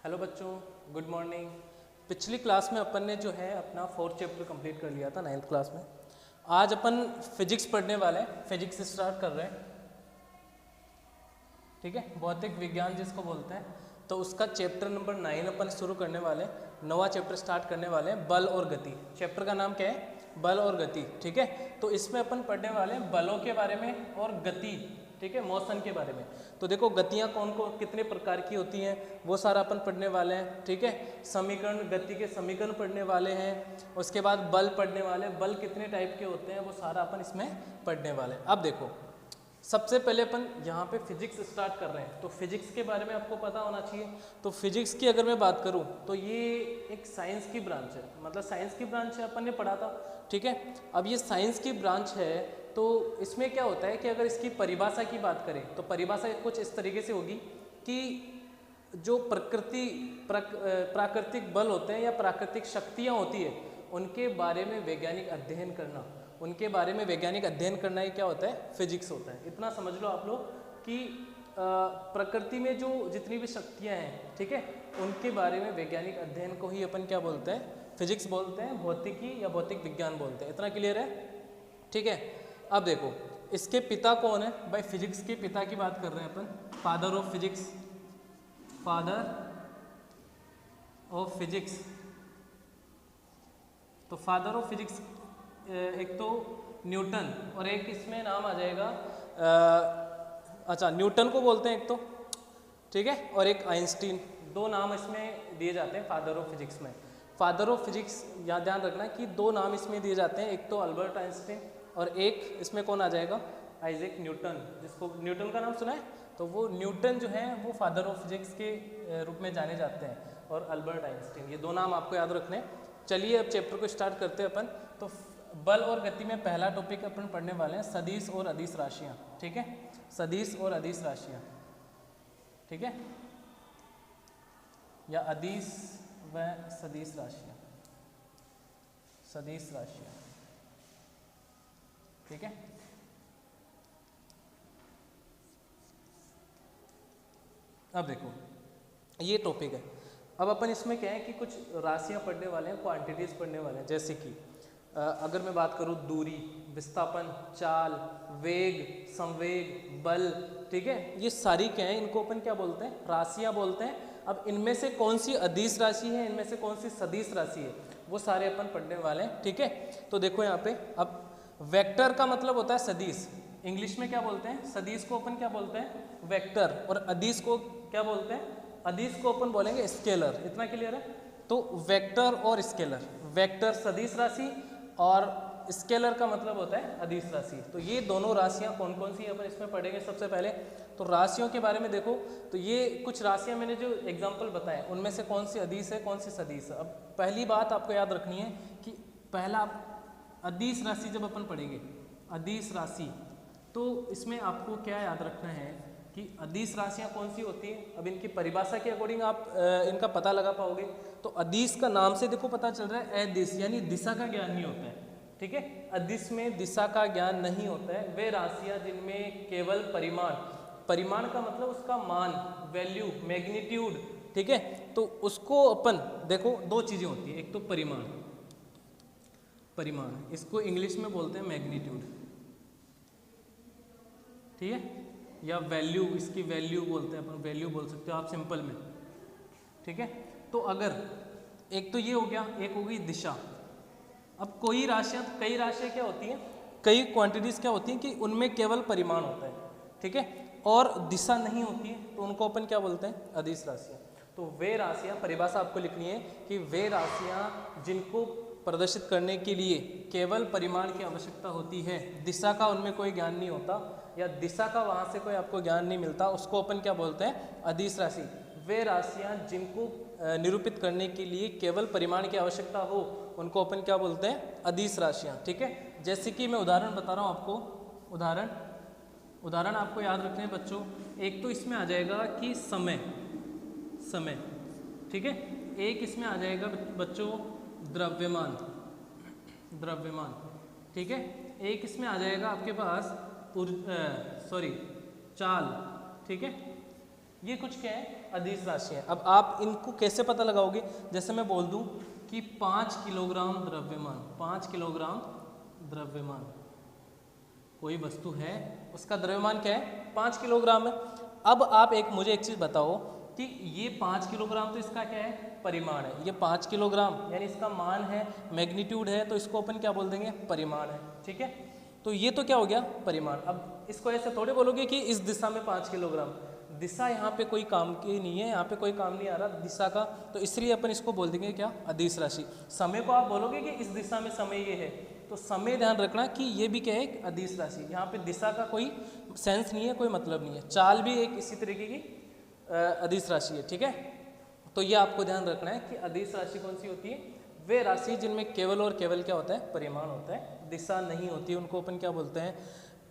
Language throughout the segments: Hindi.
हेलो बच्चों, गुड मॉर्निंग। पिछली क्लास में अपन ने जो है अपना 4th चैप्टर कंप्लीट कर लिया था 9th क्लास में। आज अपन फिजिक्स पढ़ने वाले हैं, फिजिक्स से स्टार्ट कर रहे हैं। ठीक है, भौतिक विज्ञान जिसको बोलते हैं, तो उसका चैप्टर नंबर 9 अपन शुरू करने वाले हैं। नवा चैप्टर स्टार्ट करने वाले हैं, बल और गति। चैप्टर का नाम क्या है? बल और गति। ठीक है, तो इसमें अपन पढ़ने वाले हैं बलों के बारे में और गति, ठीक है, मोशन के बारे में। तो देखो गतियाँ कौन कौन कितने प्रकार की होती हैं वो सारा अपन पढ़ने वाले हैं। ठीक है, समीकरण, गति के समीकरण पढ़ने वाले हैं। उसके बाद बल पढ़ने वाले हैं, बल कितने टाइप के होते हैं वो सारा अपन इसमें पढ़ने वाले हैं। अब देखो, सबसे पहले अपन यहाँ पे फिजिक्स स्टार्ट कर रहे हैं, तो फिजिक्स के बारे में आपको पता होना चाहिए। तो फिजिक्स की अगर मैं बात करूँ तो ये एक साइंस की ब्रांच है, मतलब साइंस की ब्रांच है, अपन ने पढ़ा था। ठीक है, अब ये साइंस की ब्रांच है तो इसमें क्या होता है कि अगर इसकी परिभाषा की बात करें तो परिभाषा कुछ इस तरीके से होगी कि जो प्राकृतिक बल होते हैं या प्राकृतिक शक्तियाँ होती है उनके बारे में वैज्ञानिक अध्ययन करना, उनके बारे में वैज्ञानिक अध्ययन करना, ये क्या होता है? फिजिक्स होता है। इतना समझ लो आप लोग कि प्रकृति में जो जितनी भी शक्तियाँ हैं, ठीक है, उनके बारे में वैज्ञानिक अध्ययन को ही अपन क्या बोलते हैं? फिजिक्स बोलते हैं, भौतिकी या भौतिक विज्ञान बोलते हैं। इतना क्लियर है? ठीक है, अब देखो इसके पिता कौन है भाई? फिजिक्स के पिता की बात कर रहे हैं अपन, father of physics. Father of physics, तो फादर ऑफ फिजिक्स एक तो न्यूटन और एक इसमें नाम आ जाएगा अच्छा न्यूटन को बोलते हैं एक तो, ठीक है, और एक आइंस्टीन। दो नाम इसमें दिए जाते हैं फादर ऑफ फिजिक्स में। फादर ऑफ फिजिक्स यहाँ ध्यान रखना कि दो नाम इसमें दिए जाते हैं, एक तो अल्बर्ट आइंस्टीन और एक इसमें कौन आ जाएगा? Isaac Newton. जिसको न्यूटन का नाम सुना है तो वो न्यूटन जो है वो फादर ऑफ फिजिक्स के रूप में जाने जाते हैं, और अल्बर्ट आइंस्टीन, ये दो नाम आपको याद रखने। चलिए अब चैप्टर को स्टार्ट करते हैं अपन। तो बल और गति में पहला टॉपिक अपन पढ़ने वाले हैं सदिश और अदिश राशियाँ। ठीक है, सदिश और अदिश राशियाँ, ठीक है, या अदिश व सदिश राशियाँ, सदिश राशियाँ, ठीक है। अब देखो ये टॉपिक है। अब अपन इसमें क्या है कि कुछ राशियाँ पढ़ने वाले हैं, क्वांटिटीज़ पढ़ने वाले हैं। जैसे कि अगर मैं बात करूँ दूरी, विस्थापन, चाल, वेग, संवेग, बल, ठीक है, ये सारी क्या है? इनको अपन क्या बोलते हैं? राशियाँ बोलते हैं। अब इनमें से कौन सी अदिश राशि है, इनमें से कौन सी सदिश राशि है, वो सारे अपन पढ़ने वाले हैं। ठीक है, तो देखो यहाँ पे, अब वेक्टर का मतलब होता है सदिश। इंग्लिश में क्या बोलते हैं? सदिश को अपन क्या बोलते हैं? वेक्टर। और अदिश को क्या बोलते हैं? अदिश को अपन बोलेंगे स्केलर। इतना क्लियर है? तो वेक्टर और स्केलर, वेक्टर सदिश राशि और स्केलर का मतलब होता है अदिश राशि। तो ये दोनों राशियाँ कौन कौन सी अपन इसमें पढ़ेंगे। सबसे पहले तो राशियों के बारे में देखो, तो ये कुछ राशियाँ मैंने जो एग्जाम्पल बताए उनमें से कौन सी अदिश है, कौन सी सदिश है। अब पहली बात आपको याद रखनी है कि पहला अदिश राशि जब अपन पढ़ेंगे, अदिश राशि, तो इसमें आपको क्या याद रखना है कि अदिश राशियाँ कौन सी होती हैं। अब इनकी परिभाषा के अकॉर्डिंग आप इनका पता लगा पाओगे। तो अदिश का नाम से देखो पता चल रहा है अदिश, यानी दिशा का ज्ञान नहीं होता है। ठीक है, अदिश में दिशा का ज्ञान नहीं होता है। वे राशियाँ जिनमें केवल परिमाण, परिमाण का मतलब उसका मान, वैल्यू, मैग्नीट्यूड, ठीक है, तो उसको अपन देखो दो चीज़ें होती है, एक तो परिमाण, परिमाण इसको इंग्लिश में बोलते हैं मैग्नीट्यूड, ठीक है, या वैल्यू, इसकी वैल्यू बोलते हैं अपन, वैल्यू बोल सकते हो आप सिंपल में। ठीक है, तो अगर एक तो ये हो गया, एक हो गई दिशा। अब कोई राशियाँ, कई राशियाँ क्या होती हैं, कई क्वांटिटीज़ क्या होती हैं कि उनमें केवल परिमाण होता है, ठीक है, और दिशा नहीं होती है, तो उनको अपन क्या बोलते हैं? अदिश राशियाँ। तो वे राशियाँ, परिभाषा आपको लिखनी है कि वे राशियाँ जिनको प्रदर्शित करने के लिए केवल परिमाण की आवश्यकता होती है, दिशा का उनमें कोई ज्ञान नहीं होता या दिशा का वहाँ से कोई आपको ज्ञान नहीं मिलता, उसको अपन क्या बोलते हैं? अदिश राशि। वे राशियाँ जिनको निरूपित करने के लिए केवल परिमाण की आवश्यकता हो उनको अपन क्या बोलते हैं? अदिश राशियाँ। ठीक है, जैसे कि मैं उदाहरण बता रहा हूँ आपको, उदाहरण आपको याद रखने हैं बच्चों। एक तो इसमें आ जाएगा कि समय, समय, ठीक है, एक इसमें आ जाएगा बच्चों द्रव्यमान, द्रव्यमान, ठीक है, एक इसमें आ जाएगा आपके पास चाल, ठीक है। ये कुछ क्या है? अदिश राशि हैं। अब आप इनको कैसे पता लगाओगे? जैसे मैं बोल दूं कि 5 किलोग्राम द्रव्यमान, 5 किलोग्राम द्रव्यमान कोई वस्तु है, उसका द्रव्यमान क्या है? 5 किलोग्राम है। अब आप मुझे एक चीज़ बताओ कि ये 5 किलोग्राम तो इसका क्या है? परिमाण है। ये 5 किलोग्राम यानी इसका मान है, मैग्नीट्यूड है, तो इसको अपन क्या बोल देंगे? परिमाण है। ठीक है, तो ये तो क्या हो गया? परिमाण। अब इसको ऐसे थोड़े बोलोगे कि इस दिशा में 5 किलोग्राम, दिशा यहाँ पे कोई काम की नहीं है, यहाँ पे कोई काम नहीं आ रहा दिशा का, तो इसलिए अपन इसको बोल देंगे क्या? अदिश राशि। समय को आप बोलोगे कि इस दिशा में समय ये है, तो समय ध्यान रखना कि ये भी क्या है? एक अदिश राशि। यहाँ पे दिशा का कोई सेंस नहीं है, कोई मतलब नहीं है। चाल भी एक इसी तरीके की अदिश राशि है। ठीक है, तो ये आपको ध्यान रखना है कि अदिश राशि कौन सी होती है? वे राशि जिनमें केवल और केवल क्या होता है? परिमाण होता है, दिशा नहीं होती, उनको अपन क्या बोलते हैं?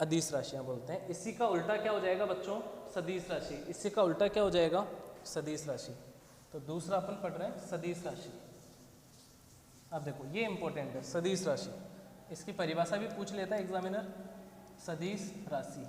अदिश राशियाँ बोलते हैं। इसी का उल्टा क्या हो जाएगा बच्चों? सदिश राशि। इसी का उल्टा क्या हो जाएगा? सदिश राशि। तो दूसरा अपन पढ़ रहे हैं सदिश राशि। अब देखो ये इंपॉर्टेंट है, सदिश राशि। इसकी परिभाषा भी पूछ लेता है एग्जामिनर। सदिश राशि,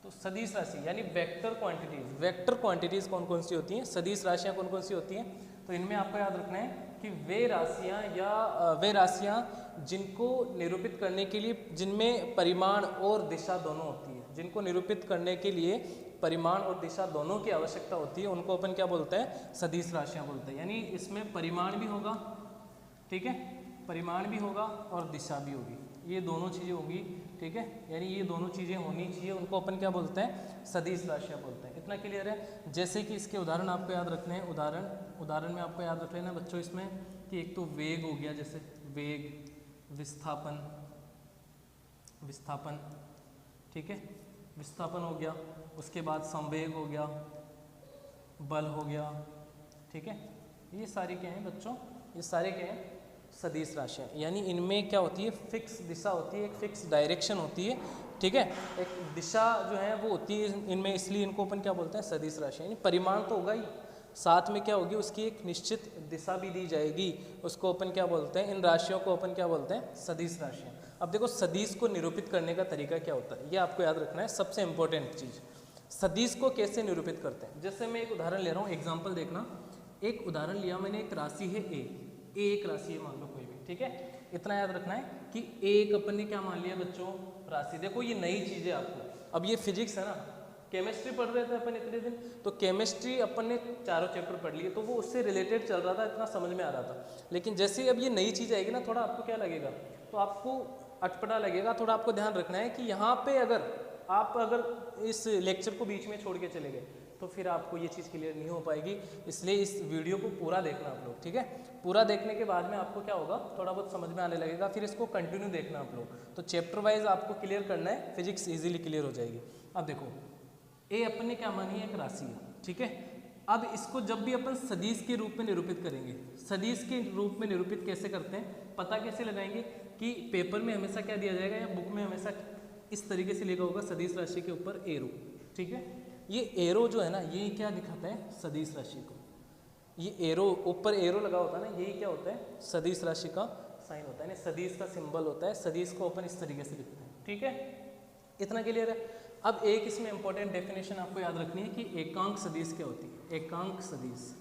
तो सदिश राशि यानी वेक्टर क्वांटिटीज। वेक्टर क्वांटिटीज कौन कौन सी होती हैं? सदिश राशियां कौन कौन सी होती हैं? तो इनमें आपको याद रखना है कि वे राशियां जिनको निरूपित करने के लिए, जिनमें परिमाण और दिशा दोनों होती है, जिनको निरूपित करने के लिए परिमाण और दिशा दोनों की आवश्यकता होती है, उनको अपन क्या बोलते हैं? सदिश राशियां बोलते हैं। यानी इसमें परिमाण भी होगा, ठीक है, परिमाण भी होगा और दिशा भी होगी, ये दोनों चीज़ें होंगी। ठीक है, यानी ये दोनों चीज़ें होनी चाहिए, उनको अपन क्या बोलते हैं? सदिश राशियाँ बोलते हैं। इतना क्लियर है? जैसे कि इसके उदाहरण आपको याद रखने हैं। उदाहरण में आपको याद रख लेना बच्चों इसमें कि एक तो वेग हो गया, जैसे वेग, विस्थापन, ठीक है, विस्थापन हो गया। उसके बाद संवेग हो गया, बल हो गया। ठीक है, ये सारी क्या हैं बच्चों? ये सारे क्या हैं? सदिश राशियाँ। यानी इनमें क्या होती है? फिक्स दिशा होती है, एक फिक्स डायरेक्शन होती है। ठीक है, एक दिशा जो है वो होती है इनमें, इसलिए इनको अपन क्या बोलते हैं? सदिश राशियाँ। यानी परिमाण तो होगा ही, साथ में क्या होगी? उसकी एक निश्चित दिशा भी दी जाएगी, उसको अपन क्या बोलते हैं? इन राशियों को अपन क्या बोलते हैं? सदिश राशियाँ। अब देखो सदिश को निरूपित करने का तरीका क्या होता है, ये आपको याद रखना है, सबसे इंपॉर्टेंट चीज़। सदिश को कैसे निरूपित करते हैं? जैसे मैं एक उदाहरण ले रहा हूँ, एग्जाम्पल देखना। एक उदाहरण लिया मैंने, एक राशि है ए एक राशि है मान लो कोई भी। ठीक है, इतना याद रखना है कि एक अपन ने क्या मान लिया बच्चों? राशि। देखो ये नई चीज़ है आपको, अब ये फिजिक्स है ना, केमिस्ट्री पढ़ रहे थे अपन इतने दिन, तो केमिस्ट्री अपन ने चारों चैप्टर पढ़ लिए, तो वो उससे रिलेटेड चल रहा था, इतना समझ में आ रहा था। लेकिन जैसे अब ये नई चीज़ आएगी ना, थोड़ा आपको क्या लगेगा? तो आपको अटपटा लगेगा। थोड़ा आपको ध्यान रखना है कि यहाँ पे अगर इस लेक्चर को बीच में छोड़ के चले गए तो फिर आपको ये चीज़ क्लियर नहीं हो पाएगी। इसलिए इस वीडियो को पूरा देखना आप लोग। ठीक है, पूरा देखने के बाद में आपको क्या होगा? थोड़ा बहुत समझ में आने लगेगा, फिर इसको कंटिन्यू देखना आप लोग। तो चैप्टर वाइज आपको क्लियर करना है, फिजिक्स इजीली क्लियर हो जाएगी। अब देखो ए अपन ने क्या मानी है? एक राशि है। ठीक है, अब इसको जब भी अपन सदिश के रूप में निरूपित करेंगे, सदिश के रूप में निरूपित कैसे करते हैं, पता कैसे लगाएंगे? कि पेपर में हमेशा क्या दिया जाएगा या बुक में हमेशा इस तरीके से लिखा होगा सदिश राशि के ऊपर एरो। ठीक है, ये एरो जो है ना, ये क्या दिखाता है? सदिश राशि को। ये एरो, ऊपर एरो लगा होता है ना, यही क्या होता है? सदिश राशि का साइन होता है, यानी सदिश का सिंबल होता है। सदिश को अपन इस तरीके से लिखते हैं। ठीक है, इतना क्लियर है? अब एक इसमें इंपॉर्टेंट डेफिनेशन आपको याद रखनी है कि एकांक सदिश क्या होती है? एकांक सदिश,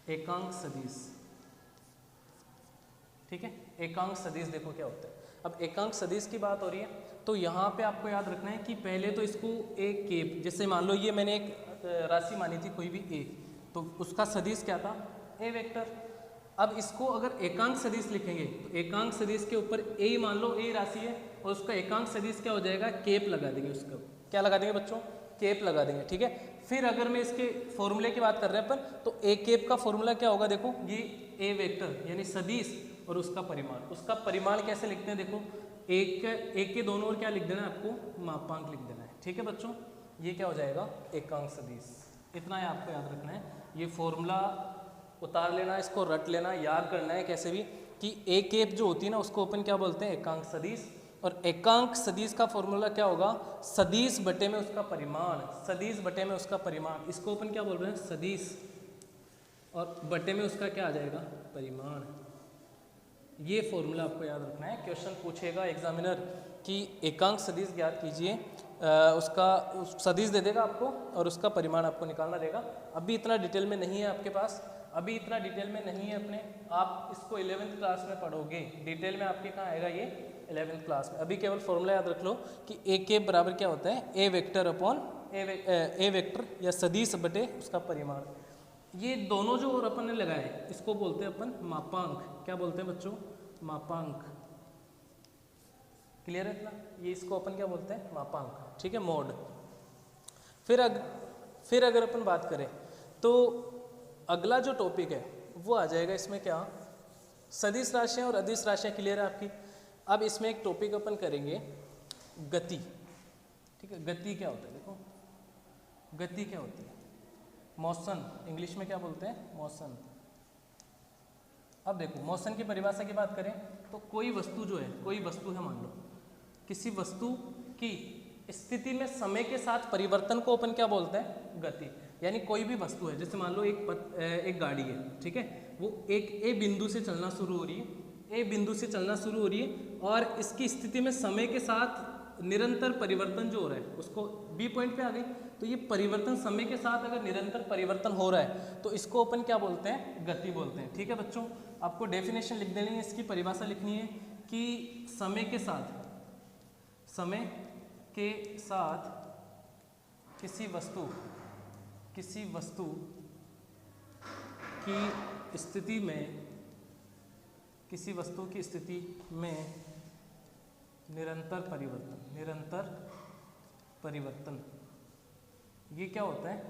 एकांक सदिश। ठीक है, एकांक सदिश देखो क्या होता है। अब एकांक सदिश की बात हो रही है तो यहाँ पे आपको याद रखना है कि पहले तो इसको एक केप, जैसे मान लो ये मैंने एक राशि मानी थी कोई भी ए, तो उसका सदिश क्या था? ए वेक्टर। अब इसको अगर एकांक सदिश लिखेंगे तो एकांक सदिश के ऊपर ए, मान लो ए राशि है और उसका एकांक सदिश क्या हो जाएगा? केप लगा देंगे। उसका क्या लगा देंगे बच्चों? केप लगा देंगे। ठीक है, फिर अगर मैं इसके फॉर्मूले की बात कर रहे हैं अपन, तो ए केप का फॉर्मूला क्या होगा? देखो ये ए वेक्टर यानी सदिश और उसका परिमाण। उसका परिमाण कैसे लिखते हैं? देखो एक के दोनों ओर क्या लिख देना है आपको? मापांक लिख देना है। ठीक है बच्चों, ये क्या हो जाएगा? एकांक सदिश। इतना है आपको याद रखना है। ये फॉर्मूला उतार लेना, इसको रट लेना, याद करना है कैसे भी कि ए केप जो होती है ना, उसको अपन क्या बोलते हैं? एकांक सदिश। और एकांक सदिश का फॉर्मूला क्या होगा? सदिश बटे में उसका परिमाण। सदिश बटे में उसका परिमाण, इसको अपन क्या बोल रहे हैं? सदिश, और बटे में उसका क्या आ जाएगा? परिमाण। ये फॉर्मूला आपको याद रखना है। क्वेश्चन पूछेगा एग्जामिनर कि एकांक सदिश ज्ञात कीजिए उसका सदिश दे देगा आपको और उसका परिमाण आपको निकालना रहेगा। अभी इतना डिटेल में नहीं है आपके पास, अभी इतना डिटेल में नहीं है अपने, आप इसको 11th क्लास में पढ़ोगे। डिटेल में आपके कहाँ आएगा ये 11th क्लास में। अभी केवल फॉर्मूला याद रख लो कि ए के बराबर क्या होता है, ए वेक्टर अपॉन ए वेक्टर या सदिश बटे उसका परिमाण। ये दोनों जो और अपन ने लगाए इसको बोलते हैं अपन मापांक। क्या बोलते हैं बच्चों, मापांक। क्लियर है इतना, ये इसको अपन क्या बोलते हैं, मापांक, ठीक है, मोड। फिर अगर अपन बात करें तो अगला जो टॉपिक है वो आ जाएगा इसमें क्या, सदिश राशियां और अदिश राशियां। क्लियर है आपकी। अब इसमें एक टॉपिक अपन करेंगे गति, ठीक है। गति क्या होता है, देखो गति क्या होती है, मोशन, इंग्लिश में क्या बोलते हैं, मोशन। अब देखो मोशन की परिभाषा की बात करें तो कोई वस्तु जो है, कोई वस्तु है मान लो, किसी वस्तु की स्थिति में समय के साथ परिवर्तन को अपन क्या बोलते हैं, गति। यानी कोई भी वस्तु है, जैसे मान लो एक गाड़ी है, ठीक है, वो एक ए बिंदु से चलना शुरू हो रही है, ए बिंदु से चलना शुरू हो रही है और इसकी स्थिति में समय के साथ निरंतर परिवर्तन जो हो रहा है उसको बी पॉइंट पे आ गई। तो ये परिवर्तन समय के साथ अगर निरंतर परिवर्तन हो रहा है तो इसको अपन क्या बोलते हैं, गति बोलते हैं। ठीक है बच्चों, आपको डेफिनेशन लिख देनी है, इसकी परिभाषा लिखनी है कि समय के साथ किसी वस्तु की स्थिति में निरंतर परिवर्तन, ये क्या होता है,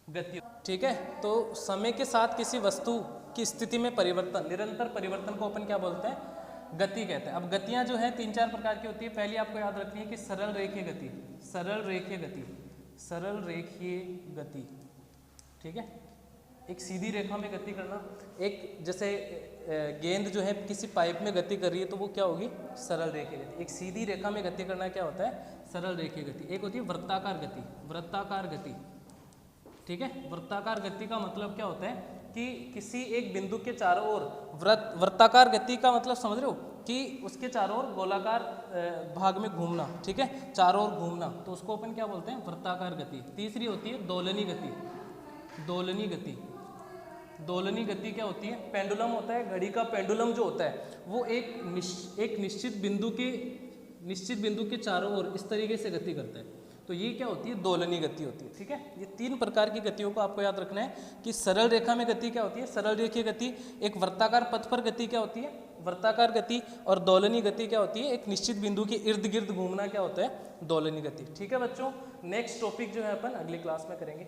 गति। ठीक है, तो समय के साथ किसी वस्तु की स्थिति में परिवर्तन, निरंतर परिवर्तन को अपन क्या बोलते हैं, गति कहते हैं। अब गतियां जो है 3-4 प्रकार की होती है। पहली आपको याद रखनी है कि सरल रेखीय गति, ठीक है, एक सीधी रेखा में गति करना। एक जैसे गेंद जो है किसी पाइप में गति कर रही है तो वो क्या होगी, सरल रेखीय गति। एक सीधी रेखा में गति करना क्या होता है, सरल रेखीय गति। एक होती है वृत्ताकार गति, ठीक है। वृत्ताकार गति का मतलब क्या होता है कि किसी एक बिंदु के चारों ओर, वृत्ताकार गति का मतलब समझ रहे हो कि उसके चारों ओर गोलाकार भाग में घूमना, ठीक है, चारों ओर घूमना, तो उसको अपन क्या बोलते हैं, वृत्ताकार गति। तीसरी होती है दोलनी गति क्या होती है, पेंडुलम होता है, घड़ी का पेंडुलम जो होता है वो एक निश्चित बिंदु के चारों ओर इस तरीके से गति करता है, तो ये क्या होती है, दोलनी गति होती है। ठीक है, ये 3 प्रकार की गतियों को आपको याद रखना है कि सरल रेखा में गति क्या होती है, सरल रेखीय गति। एक वृत्ताकार पथ पर गति क्या होती है, वृत्ताकार गति। और दोलनी गति क्या होती है, एक निश्चित बिंदु के इर्द गिर्द घूमना क्या होता है, दोलनी गति। ठीक है बच्चों, नेक्स्ट टॉपिक जो है अपन अगली क्लास में करेंगे।